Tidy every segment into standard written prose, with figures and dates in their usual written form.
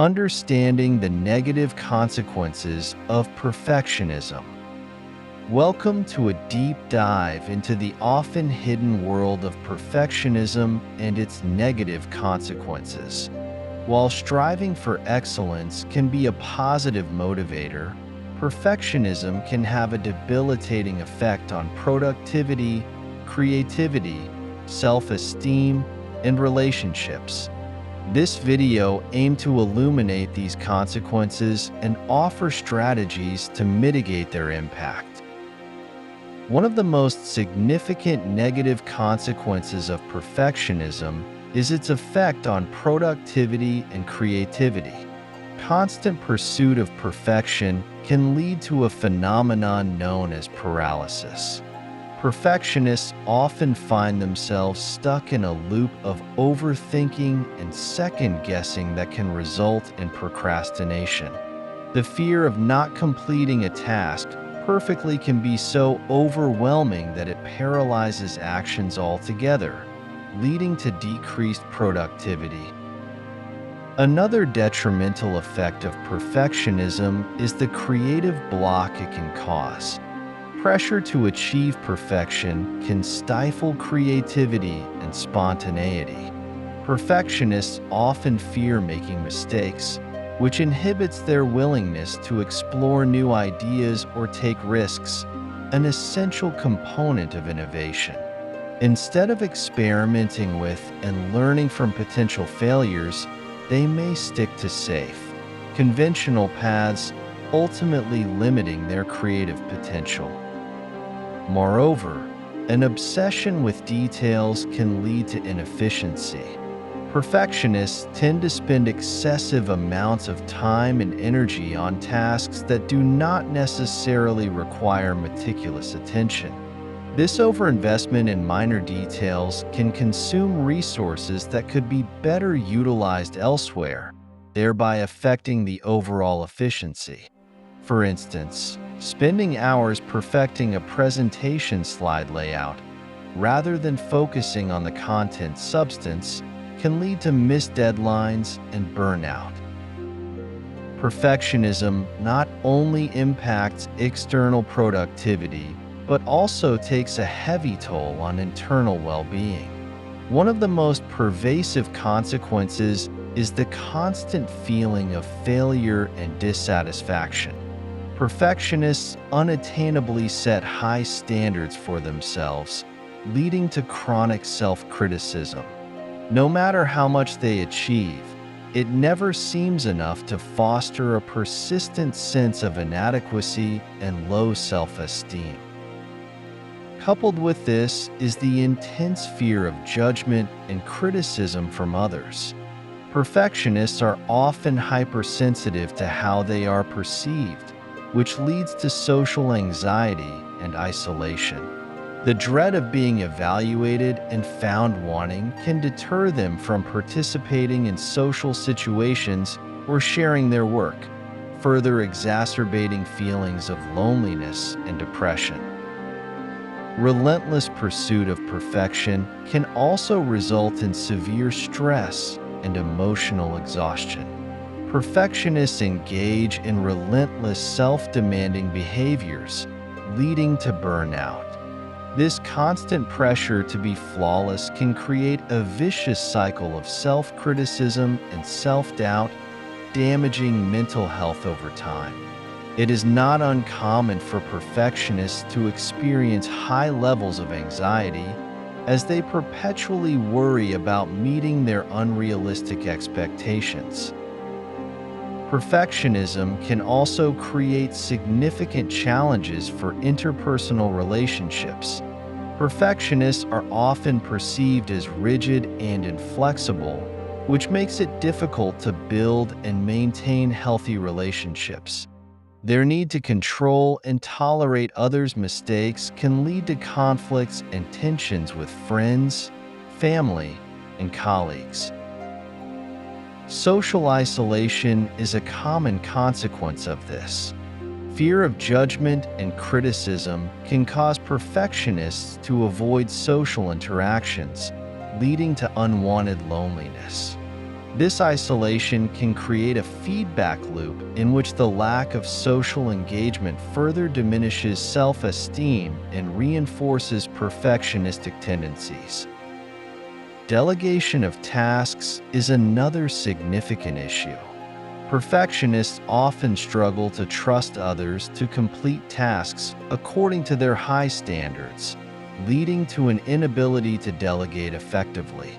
Understanding the negative consequences of perfectionism. Welcome to a deep dive into the often hidden world of perfectionism and its negative consequences. While striving for excellence can be a positive motivator, perfectionism can have a debilitating effect on productivity, creativity, self-esteem, and relationships. This video aimed to illuminate these consequences and offer strategies to mitigate their impact. One of the most significant negative consequences of perfectionism is its effect on productivity and creativity. Constant pursuit of perfection can lead to a phenomenon known as paralysis. Perfectionists often find themselves stuck in a loop of overthinking and second-guessing that can result in procrastination. The fear of not completing a task perfectly can be so overwhelming that it paralyzes actions altogether, leading to decreased productivity. Another detrimental effect of perfectionism is the creative block it can cause. Pressure to achieve perfection can stifle creativity and spontaneity. Perfectionists often fear making mistakes, which inhibits their willingness to explore new ideas or take risks, an essential component of innovation. Instead of experimenting with and learning from potential failures, they may stick to safe, conventional paths, ultimately limiting their creative potential. Moreover, an obsession with details can lead to inefficiency. Perfectionists tend to spend excessive amounts of time and energy on tasks that do not necessarily require meticulous attention. This overinvestment in minor details can consume resources that could be better utilized elsewhere, thereby affecting the overall efficiency. For instance, spending hours perfecting a presentation slide layout, rather than focusing on the content's substance, can lead to missed deadlines and burnout. Perfectionism not only impacts external productivity, but also takes a heavy toll on internal well-being. One of the most pervasive consequences is the constant feeling of failure and dissatisfaction. Perfectionists unattainably set high standards for themselves, leading to chronic self-criticism. No matter how much they achieve, it never seems enough to foster a persistent sense of inadequacy and low self-esteem. Coupled with this is the intense fear of judgment and criticism from others. Perfectionists are often hypersensitive to how they are perceived, which leads to social anxiety and isolation. The dread of being evaluated and found wanting can deter them from participating in social situations or sharing their work, further exacerbating feelings of loneliness and depression. Relentless pursuit of perfection can also result in severe stress and emotional exhaustion. Perfectionists engage in relentless self-demanding behaviors, leading to burnout. This constant pressure to be flawless can create a vicious cycle of self-criticism and self-doubt, damaging mental health over time. It is not uncommon for perfectionists to experience high levels of anxiety as they perpetually worry about meeting their unrealistic expectations. Perfectionism can also create significant challenges for interpersonal relationships. Perfectionists are often perceived as rigid and inflexible, which makes it difficult to build and maintain healthy relationships. Their need to control and tolerate others' mistakes can lead to conflicts and tensions with friends, family, and colleagues. Social isolation is a common consequence of this. Fear of judgment and criticism can cause perfectionists to avoid social interactions, leading to unwanted loneliness. This isolation can create a feedback loop in which the lack of social engagement further diminishes self-esteem and reinforces perfectionistic tendencies. Delegation of tasks is another significant issue. Perfectionists often struggle to trust others to complete tasks according to their high standards, leading to an inability to delegate effectively.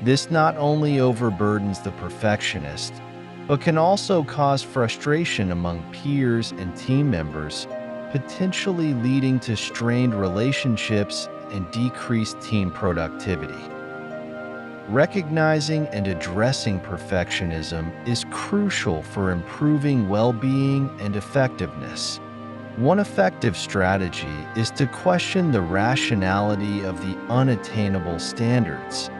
This not only overburdens the perfectionist, but can also cause frustration among peers and team members, potentially leading to strained relationships and decreased team productivity. Recognizing and addressing perfectionism is crucial for improving well-being and effectiveness. One effective strategy is to question the rationality of the unattainable standards,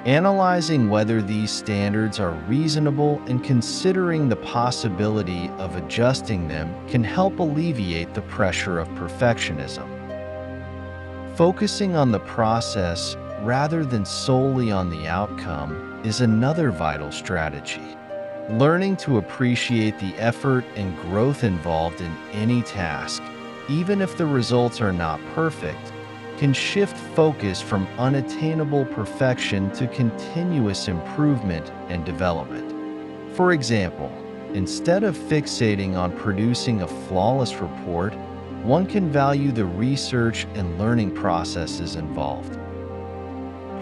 analyzing whether these standards are reasonable and considering the possibility of adjusting them can help alleviate the pressure of perfectionism. Focusing on the process rather than solely on the outcome is another vital strategy. Learning to appreciate the effort and growth involved in any task, even if the results are not perfect, can shift focus from unattainable perfection to continuous improvement and development. For example, instead of fixating on producing a flawless report, one can value the research and learning processes involved.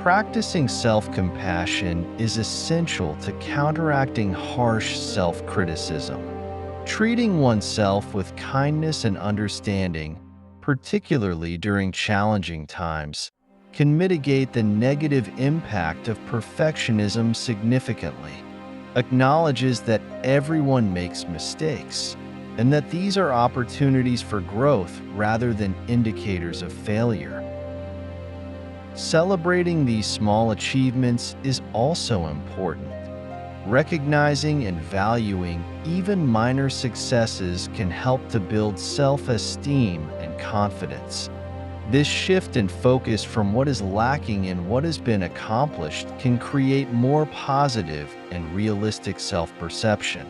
Practicing self-compassion is essential to counteracting harsh self-criticism. Treating oneself with kindness and understanding, particularly during challenging times, can mitigate the negative impact of perfectionism significantly. Acknowledges that everyone makes mistakes, and that these are opportunities for growth rather than indicators of failure. Celebrating these small achievements is also important. Recognizing and valuing even minor successes can help to build self-esteem and confidence. This shift in focus from what is lacking in what has been accomplished can create more positive and realistic self-perception.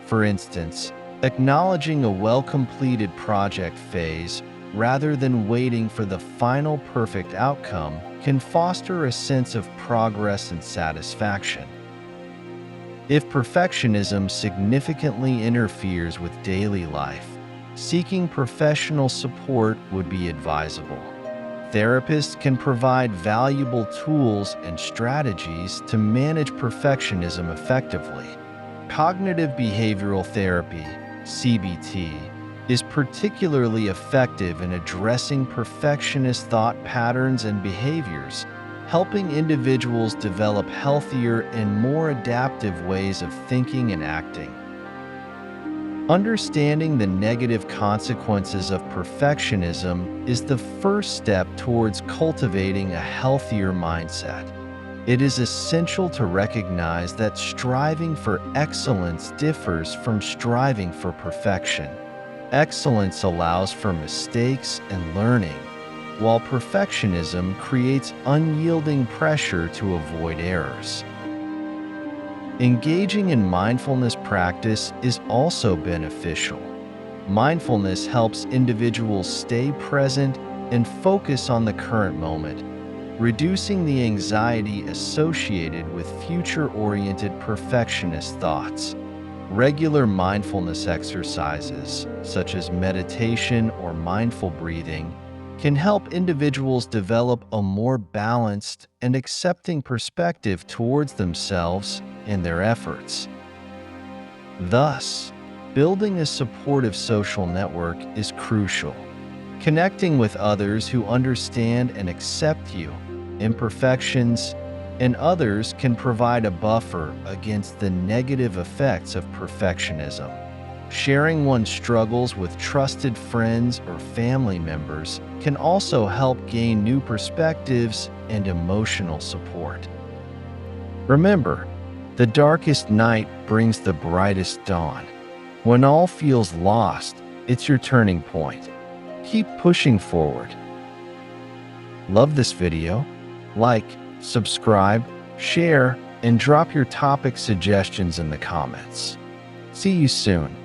For instance, acknowledging a well-completed project phase rather than waiting for the final perfect outcome can foster a sense of progress and satisfaction. If perfectionism significantly interferes with daily life, seeking professional support would be advisable. Therapists can provide valuable tools and strategies to manage perfectionism effectively. Cognitive behavioral therapy, CBT, is particularly effective in addressing perfectionist thought patterns and behaviors, helping individuals develop healthier and more adaptive ways of thinking and acting. Understanding the negative consequences of perfectionism is the first step towards cultivating a healthier mindset. It is essential to recognize that striving for excellence differs from striving for perfection. Excellence allows for mistakes and learning, while perfectionism creates unyielding pressure to avoid errors. Engaging in mindfulness practice is also beneficial. Mindfulness helps individuals stay present and focus on the current moment, reducing the anxiety associated with future-oriented perfectionist thoughts. Regular mindfulness exercises, such as meditation or mindful breathing, can help individuals develop a more balanced and accepting perspective towards themselves and their efforts. Thus, building a supportive social network is crucial. Connecting with others who understand and accept you, imperfections, and others can provide a buffer against the negative effects of perfectionism. Sharing one's struggles with trusted friends or family members can also help gain new perspectives and emotional support. Remember, the darkest night brings the brightest dawn. When all feels lost, it's your turning point. Keep pushing forward. Love this video? Like, subscribe, share, and drop your topic suggestions in the comments. See you soon.